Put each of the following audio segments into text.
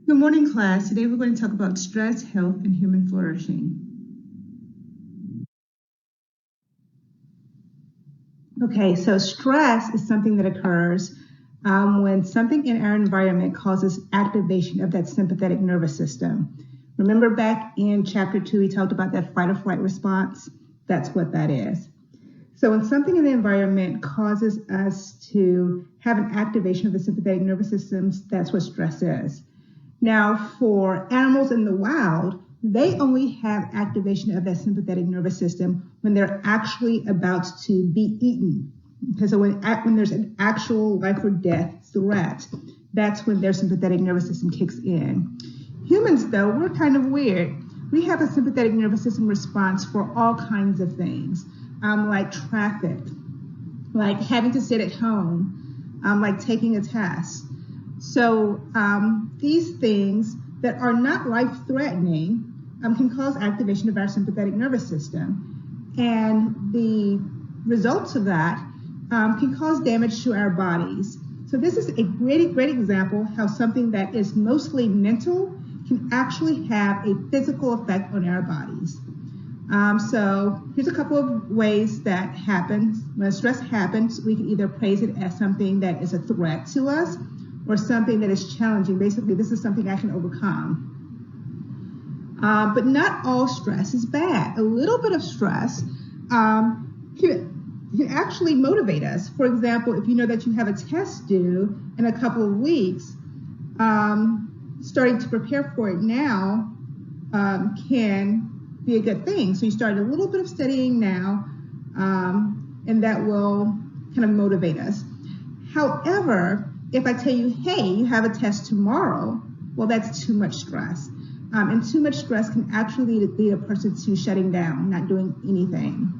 Good morning, class. Today we're going to talk about stress, health, and human flourishing. Okay, so stress is something that occurs when something in our environment causes activation of that sympathetic nervous system. Remember back in chapter 2, we talked about that fight or flight response? That's what that is. So when something in the environment causes us to have an activation of the sympathetic nervous system, that's what stress is. Now, for animals in the wild, they only have activation of that sympathetic nervous system when they're actually about to be eaten. Because so when there's an actual life or death threat, that's when their sympathetic nervous system kicks in. Humans, though, we're kind of weird. We have a sympathetic nervous system response for all kinds of things, like traffic, like having to sit at home, like taking a test. So these things that are not life-threatening can cause activation of our sympathetic nervous system. And the results of that can cause damage to our bodies. So this is a great example how something that is mostly mental can actually have a physical effect on our bodies. So here's a couple of ways that happens. When stress happens, we can either praise it as something that is a threat to us or something that is challenging. Basically, this is something I can overcome. But not all stress is bad. A little bit of stress can actually motivate us. For example, if you know that you have a test due in a couple of weeks, starting to prepare for it now can be a good thing. So you start a little bit of studying now, and that will kind of motivate us. However, if I tell you, hey, you have a test tomorrow, well, that's too much stress. And too much stress can actually lead a person to shutting down, not doing anything.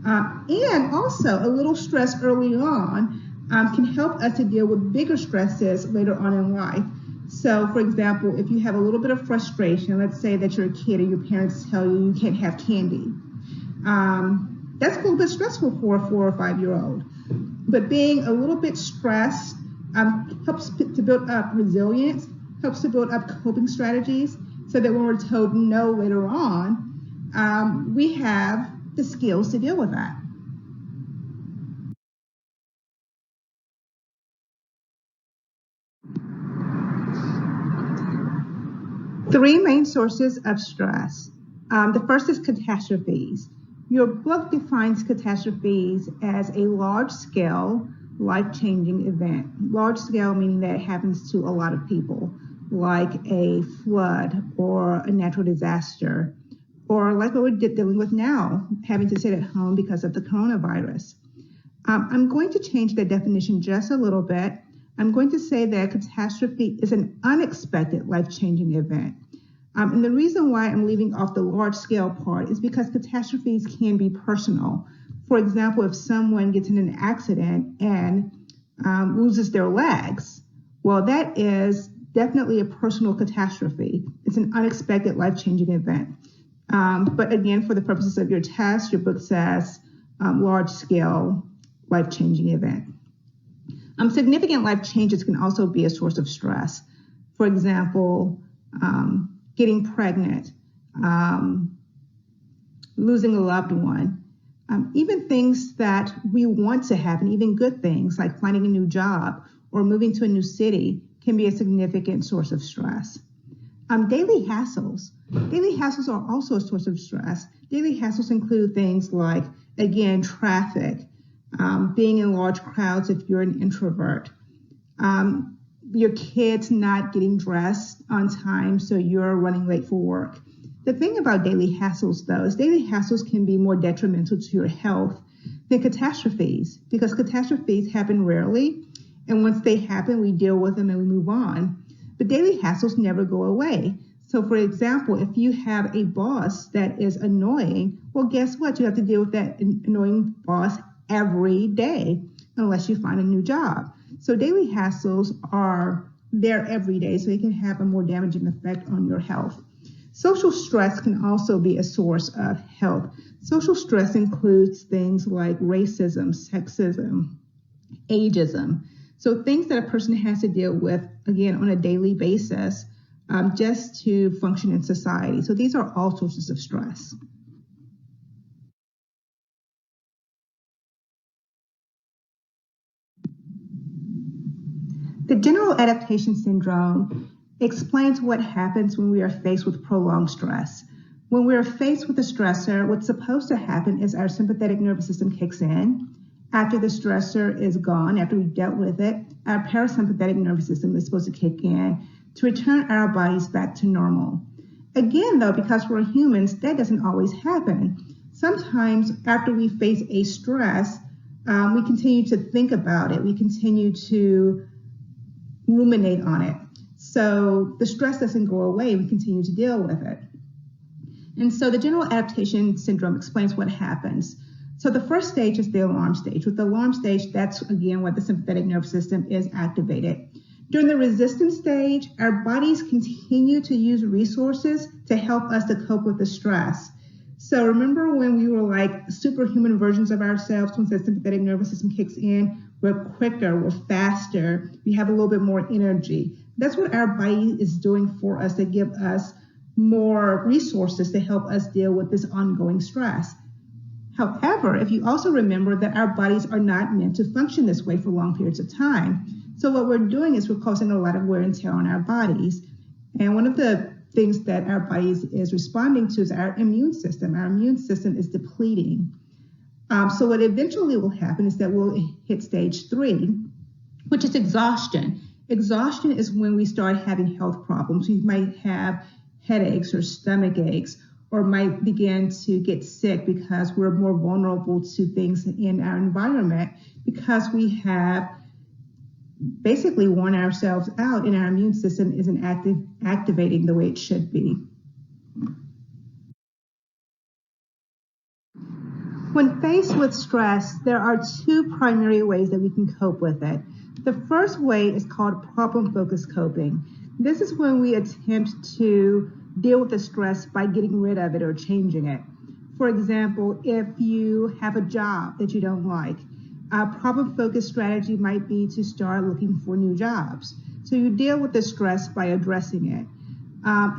And also, a little stress early on can help us to deal with bigger stresses later on in life. So, for example, if you have a little bit of frustration, let's say that you're a kid and your parents tell you you can't have candy. That's a little bit stressful for a 4 or 5-year-old. But being a little bit stressed helps to build up resilience, helps to build up coping strategies, so that when we're told no later on, we have the skills to deal with that. Three main sources of stress. The first is catastrophes. Your book defines catastrophes as a large-scale, life-changing event. Large scale meaning that it happens to a lot of people, like a flood or a natural disaster, or like what we're dealing with now, having to sit at home because of the coronavirus. I'm going to change the definition just a little bit. I'm going to say that catastrophe is an unexpected life-changing event. And the reason why I'm leaving off the large-scale part is because catastrophes can be personal. For example, if someone gets in an accident and loses their legs, well, that is definitely a personal catastrophe. It's an unexpected life-changing event. But again, for the purposes of your test, your book says large-scale life-changing event. Significant life changes can also be a source of stress. For example, getting pregnant, losing a loved one, even things that we want to happen, even good things like finding a new job or moving to a new city can be a significant source of stress. Daily hassles. Daily hassles are also a source of stress. Daily hassles include things like, again, traffic, being in large crowds if you're an introvert, your kids not getting dressed on time so you're running late for work. The thing about daily hassles, though, is daily hassles can be more detrimental to your health than catastrophes, because catastrophes happen rarely, and once they happen, we deal with them and we move on. But daily hassles never go away. So, for example, if you have a boss that is annoying, well, guess what? You have to deal with that annoying boss every day unless you find a new job. So daily hassles are there every day, so they can have a more damaging effect on your health. Social stress can also be a source of health. Social stress includes things like racism, sexism, ageism. So things that a person has to deal with, again, on a daily basis, just to function in society. So these are all sources of stress. The general adaptation syndrome explains what happens when we are faced with prolonged stress. When we are faced with a stressor, what's supposed to happen is our sympathetic nervous system kicks in. After the stressor is gone, after we've dealt with it, our parasympathetic nervous system is supposed to kick in to return our bodies back to normal. Again, though, because we're humans, that doesn't always happen. Sometimes after we face a stress, we continue to think about it. We continue to ruminate on it. So the stress doesn't go away. We continue to deal with it. And so the general adaptation syndrome explains what happens. So the first stage is the alarm stage. With the alarm stage, that's again where the sympathetic nervous system is activated. During the resistance stage, our bodies continue to use resources to help us to cope with the stress. So remember when we were like superhuman versions of ourselves, once the sympathetic nervous system kicks in, we're quicker, we're faster, we have a little bit more energy. That's what our body is doing for us to give us more resources to help us deal with this ongoing stress. However, if you also remember that our bodies are not meant to function this way for long periods of time. So what we're doing is we're causing a lot of wear and tear on our bodies. And one of the things that our bodies is responding to is our immune system. Our immune system is depleting. So what eventually will happen is that we'll hit stage 3, which is exhaustion. Exhaustion is when we start having health problems. We might have headaches or stomach aches, or might begin to get sick because we're more vulnerable to things in our environment because we have basically worn ourselves out and our immune system isn't activating the way it should be. When faced with stress, there are 2 primary ways that we can cope with it. The first way is called problem-focused coping. This is when we attempt to deal with the stress by getting rid of it or changing it. For example, if you have a job that you don't like, a problem-focused strategy might be to start looking for new jobs. So you deal with the stress by addressing it.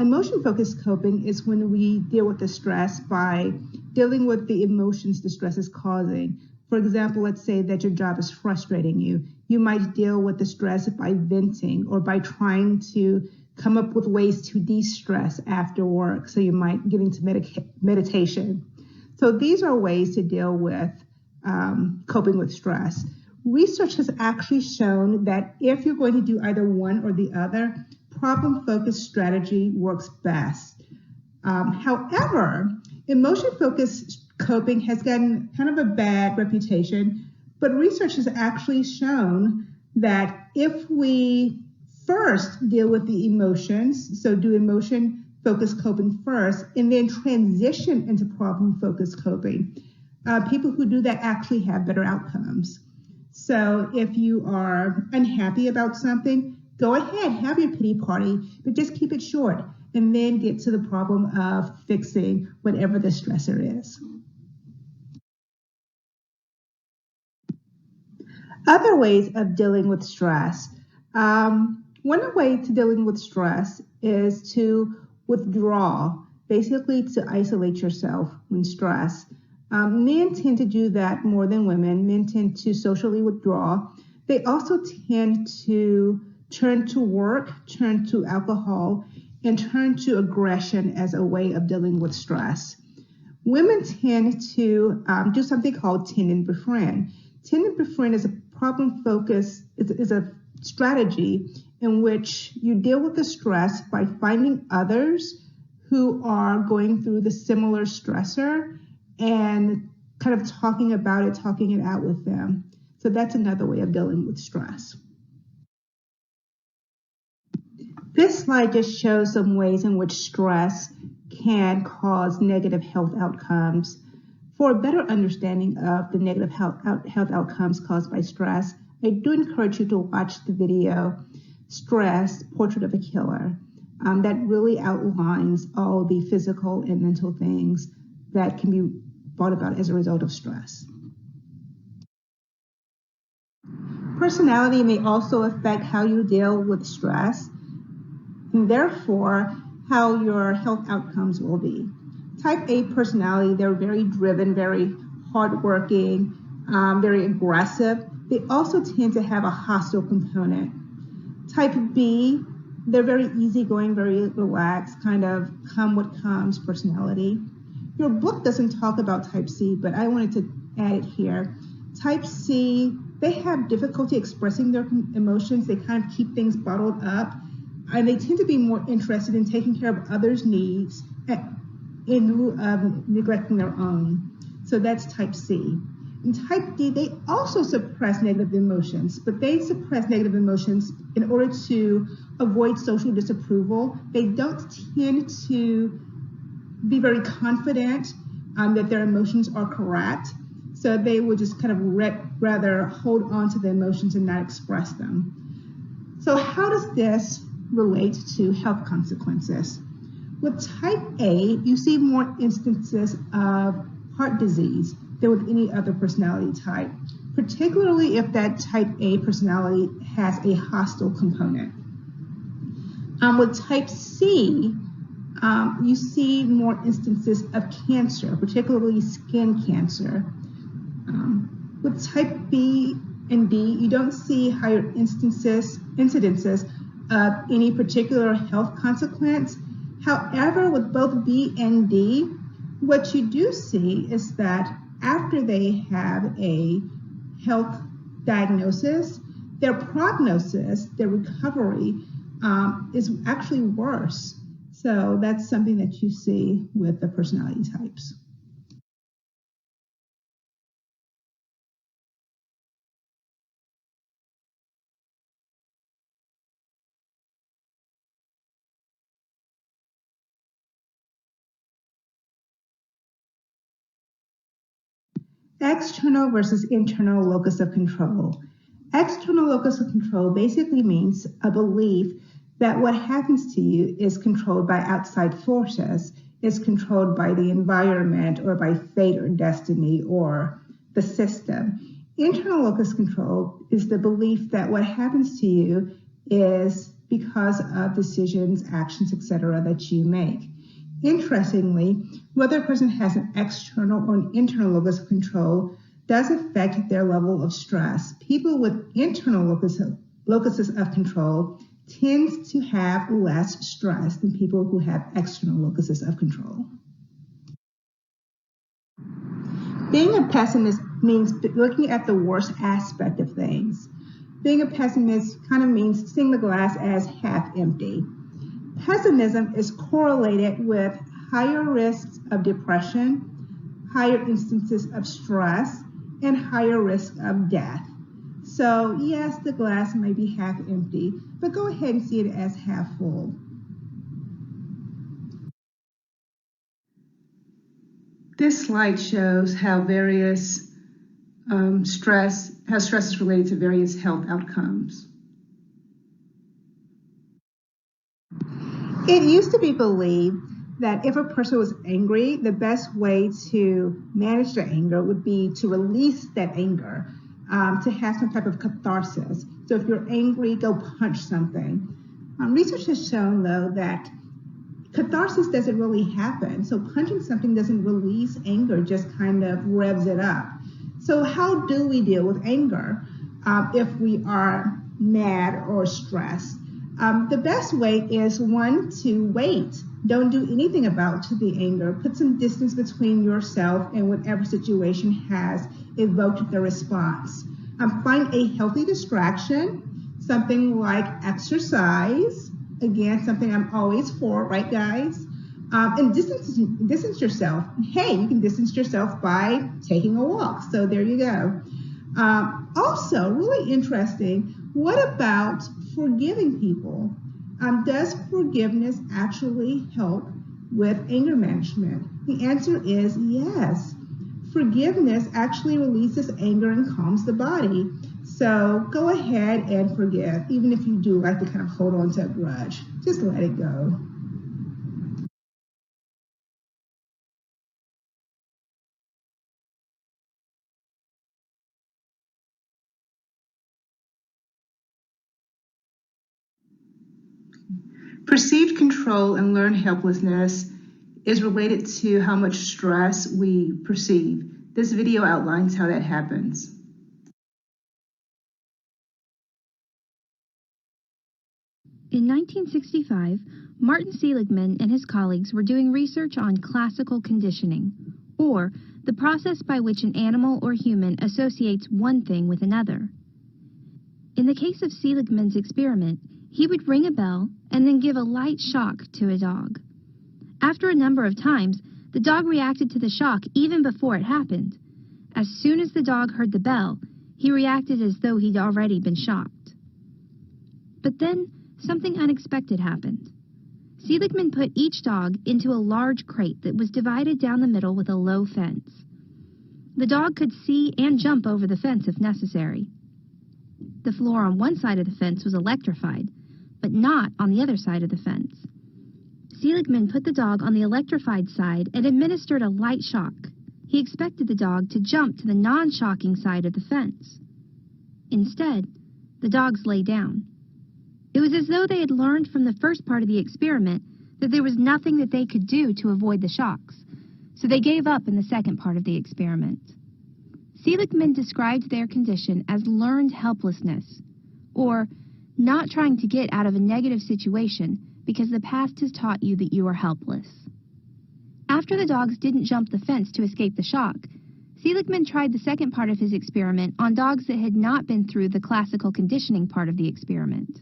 Emotion-focused coping is when we deal with the stress by dealing with the emotions the stress is causing. For example, let's say that your job is frustrating you. You might deal with the stress by venting or by trying to come up with ways to de-stress after work. So you might get into meditation. So these are ways to deal with coping with stress. Research has actually shown that if you're going to do either one or the other, problem-focused strategy works best. However, emotion-focused coping has gotten kind of a bad reputation, but research has actually shown that if we first deal with the emotions, so do emotion-focused coping first, and then transition into problem-focused coping, people who do that actually have better outcomes. So if you are unhappy about something, go ahead, have your pity party, but just keep it short and then get to the problem of fixing whatever the stressor is. Other ways of dealing with stress. One way to dealing with stress is to withdraw, basically to isolate yourself when stressed. Men tend to do that more than women. Men tend to socially withdraw. They also tend to turn to work, turn to alcohol, and turn to aggression as a way of dealing with stress. Women tend to do something called tend and befriend. Tend and befriend is a problem focus, is a strategy in which you deal with the stress by finding others who are going through the similar stressor and kind of talking about it, talking it out with them. So that's another way of dealing with stress. This slide just shows some ways in which stress can cause negative health outcomes. For a better understanding of the negative health outcomes caused by stress, I do encourage you to watch the video, Stress, Portrait of a Killer. That really outlines all the physical and mental things that can be brought about as a result of stress. Personality may also affect how you deal with stress. and therefore how your health outcomes will be. Type A personality, they're very driven, very hardworking, very aggressive. They also tend to have a hostile component. Type B, they're very easygoing, very relaxed, kind of come what comes personality. Your book doesn't talk about type C, but I wanted to add it here. Type C, they have difficulty expressing their emotions. They kind of keep things bottled up, and they tend to be more interested in taking care of others' needs in lieu of neglecting their own. So that's type C. And type D, they also suppress negative emotions, but they suppress negative emotions in order to avoid social disapproval. They don't tend to be very confident that their emotions are correct. So they will just kind of rather hold on to the emotions and not express them. So how does this relate to health consequences? With type A, you see more instances of heart disease than with any other personality type, particularly if that type A personality has a hostile component. With type C, you see more instances of cancer, particularly skin cancer. With type B and D, you don't see higher incidences of any particular health consequence. However, with both B and D, what you do see is that after they have a health diagnosis, their prognosis, their recovery is actually worse. So that's something that you see with the personality types. External versus internal locus of control. External locus of control basically means a belief that what happens to you is controlled by outside forces, is controlled by the environment or by fate or destiny or the system. Internal locus control is the belief that what happens to you is because of decisions, actions, etc. that you make. Interestingly, whether a person has an external or an internal locus of control does affect their level of stress. People with internal locuses of control tend to have less stress than people who have external locuses of control. Being a pessimist means looking at the worst aspect of things. Being a pessimist kind of means seeing the glass as half empty. Pessimism is correlated with higher risks of depression, higher instances of stress, and higher risk of death. So yes, the glass may be half empty, but go ahead and see it as half full. This slide shows how stress is related to various health outcomes. It used to be believed that if a person was angry, the best way to manage their anger would be to release that anger, to have some type of catharsis. So if you're angry, go punch something. Research has shown, though, that catharsis doesn't really happen. So punching something doesn't release anger, just kind of revs it up. So how do we deal with anger if we are mad or stressed? The best way is one, to wait. Don't do anything about the anger. Put some distance between yourself and whatever situation has evoked the response. Find a healthy distraction, something like exercise. Again, something I'm always for, right, guys? And distance yourself. Hey, you can distance yourself by taking a walk. So there you go. Also, really interesting, what about forgiving people? Does forgiveness actually help with anger management? The answer is yes. Forgiveness actually releases anger and calms the body. So go ahead and forgive, even if you do like to kind of hold on to a grudge. Just let it go. Perceived control and learned helplessness is related to how much stress we perceive. This video outlines how that happens. In 1965, Martin Seligman and his colleagues were doing research on classical conditioning, or the process by which an animal or human associates one thing with another. In the case of Seligman's experiment, he would ring a bell and then give a light shock to a dog. After a number of times, the dog reacted to the shock even before it happened. As soon as the dog heard the bell, he reacted as though he'd already been shocked. But then, something unexpected happened. Seligman put each dog into a large crate that was divided down the middle with a low fence. The dog could see and jump over the fence if necessary. The floor on one side of the fence was electrified, but not on the other side of the fence. Seligman put the dog on the electrified side and administered a light shock. He expected the dog to jump to the non-shocking side of the fence. Instead, the dogs lay down. It was as though they had learned from the first part of the experiment that there was nothing that they could do to avoid the shocks, so they gave up in the second part of the experiment. Seligman described their condition as learned helplessness, or not trying to get out of a negative situation because the past has taught you that you are helpless. After the dogs didn't jump the fence to escape the shock, Seligman tried the second part of his experiment on dogs that had not been through the classical conditioning part of the experiment.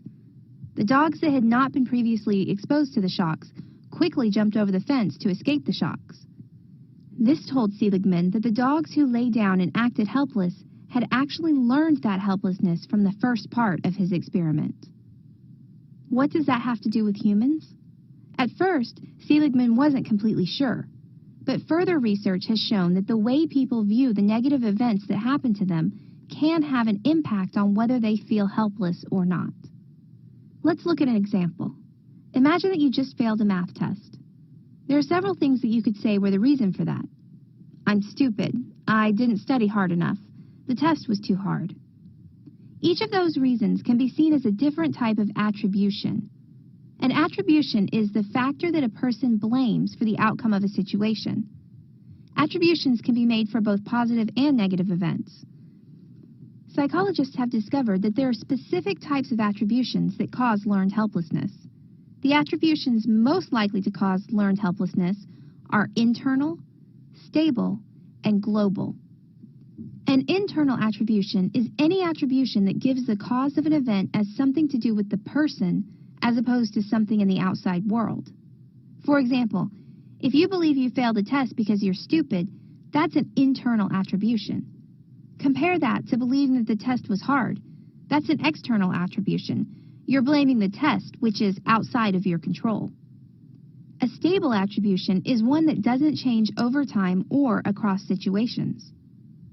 The dogs that had not been previously exposed to the shocks quickly jumped over the fence to escape the shocks. This told Seligman that the dogs who lay down and acted helpless had actually learned that helplessness from the first part of his experiment. What does that have to do with humans? At first, Seligman wasn't completely sure, but further research has shown that the way people view the negative events that happen to them can have an impact on whether they feel helpless or not. Let's look at an example. Imagine that you just failed a math test. There are several things that you could say were the reason for that. I'm stupid. I didn't study hard enough. The test was too hard. Each of those reasons can be seen as a different type of attribution. An attribution is the factor that a person blames for the outcome of a situation. Attributions can be made for both positive and negative events. Psychologists have discovered that there are specific types of attributions that cause learned helplessness. The attributions most likely to cause learned helplessness are internal, stable, and global. An internal attribution is any attribution that gives the cause of an event as something to do with the person as opposed to something in the outside world. For example, if you believe you failed a test because you're stupid, that's an internal attribution. Compare that to believing that the test was hard. That's an external attribution. You're blaming the test, which is outside of your control. A stable attribution is one that doesn't change over time or across situations.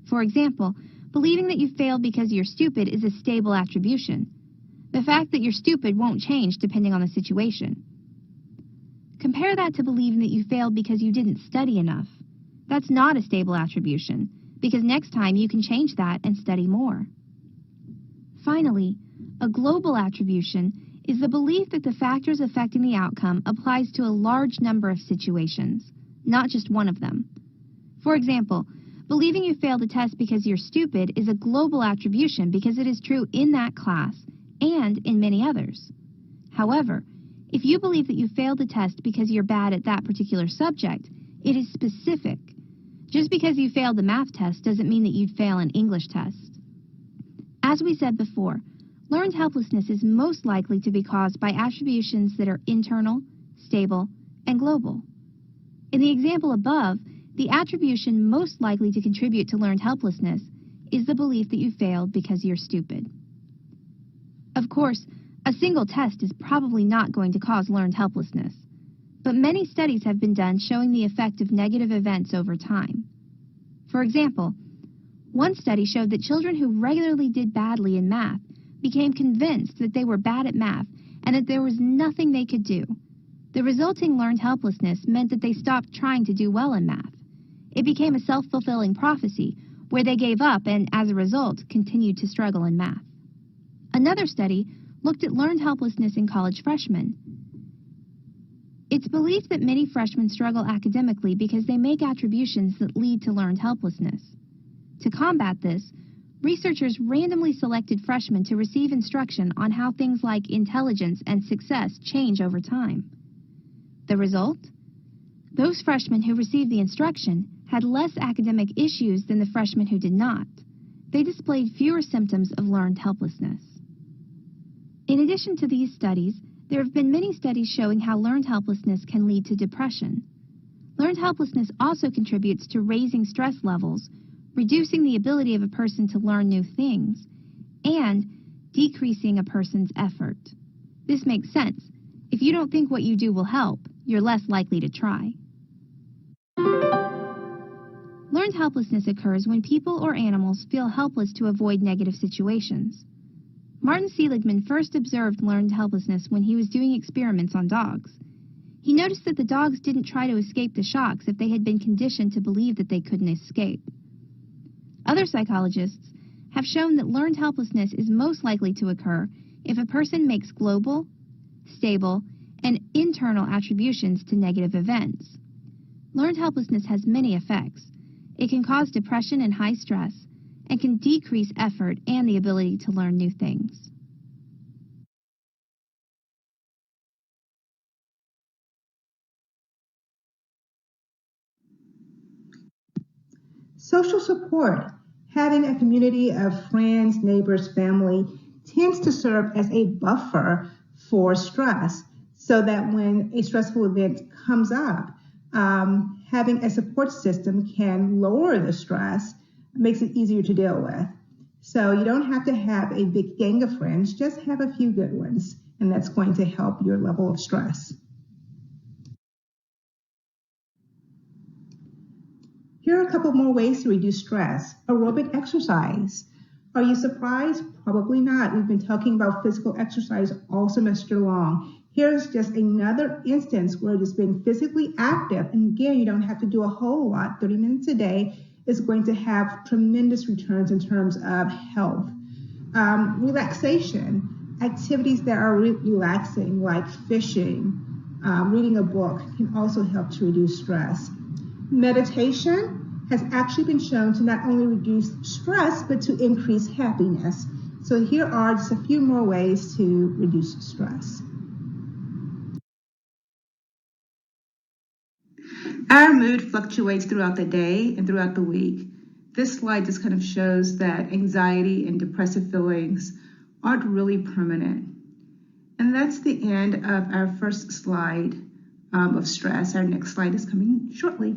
For example, believing that you failed because you're stupid is a stable attribution. The fact that you're stupid won't change depending on the situation. Compare that to believing that you failed because you didn't study enough. That's not a stable attribution, because next time you can change that and study more. Finally, a global attribution is the belief that the factors affecting the outcome applies to a large number of situations, not just one of them. For example, believing you failed a test because you're stupid is a global attribution because it is true in that class and in many others. However, if you believe that you failed a test because you're bad at that particular subject, it is specific. Just because you failed the math test doesn't mean that you'd fail an English test. As we said before, learned helplessness is most likely to be caused by attributions that are internal, stable, and global. In the example above, the attribution most likely to contribute to learned helplessness is the belief that you failed because you're stupid. Of course, a single test is probably not going to cause learned helplessness, but many studies have been done showing the effect of negative events over time. For example, one study showed that children who regularly did badly in math became convinced that they were bad at math and that there was nothing they could do. The resulting learned helplessness meant that they stopped trying to do well in math. It became a self-fulfilling prophecy where they gave up and, as a result, continued to struggle in math. Another study looked at learned helplessness in college freshmen. It's believed that many freshmen struggle academically because they make attributions that lead to learned helplessness. To combat this, researchers randomly selected freshmen to receive instruction on how things like intelligence and success change over time. The result? Those freshmen who received the instruction had less academic issues than the freshmen who did not. They displayed fewer symptoms of learned helplessness. In addition to these studies, there have been many studies showing how learned helplessness can lead to depression. Learned helplessness also contributes to raising stress levels, reducing the ability of a person to learn new things, and decreasing a person's effort. This makes sense. If you don't think what you do will help, you're less likely to try. Learned helplessness occurs when people or animals feel helpless to avoid negative situations. Martin Seligman first observed learned helplessness when he was doing experiments on dogs. He noticed that the dogs didn't try to escape the shocks if they had been conditioned to believe that they couldn't escape. Other psychologists have shown that learned helplessness is most likely to occur if a person makes global, stable, and internal attributions to negative events. Learned helplessness has many effects. It can cause depression and high stress, and can decrease effort and the ability to learn new things. Social support, having a community of friends, neighbors, family, tends to serve as a buffer for stress, so that when a stressful event comes up, having a support system can lower the stress, makes it easier to deal with. So you don't have to have a big gang of friends, just have a few good ones, and that's going to help your level of stress. Here are a couple more ways to reduce stress. Aerobic exercise. Are you surprised? Probably not. We've been talking about physical exercise all semester long. Here's just another instance where just being physically active, and again, you don't have to do a whole lot, 30 minutes a day, is going to have tremendous returns in terms of health. Relaxation. Activities that are relaxing, like fishing, reading a book, can also help to reduce stress. Meditation has actually been shown to not only reduce stress, but to increase happiness. So here are just a few more ways to reduce stress. Our mood fluctuates throughout the day and throughout the week. This slide just kind of shows that anxiety and depressive feelings aren't really permanent. And that's the end of our first slide of stress. Our next slide is coming shortly.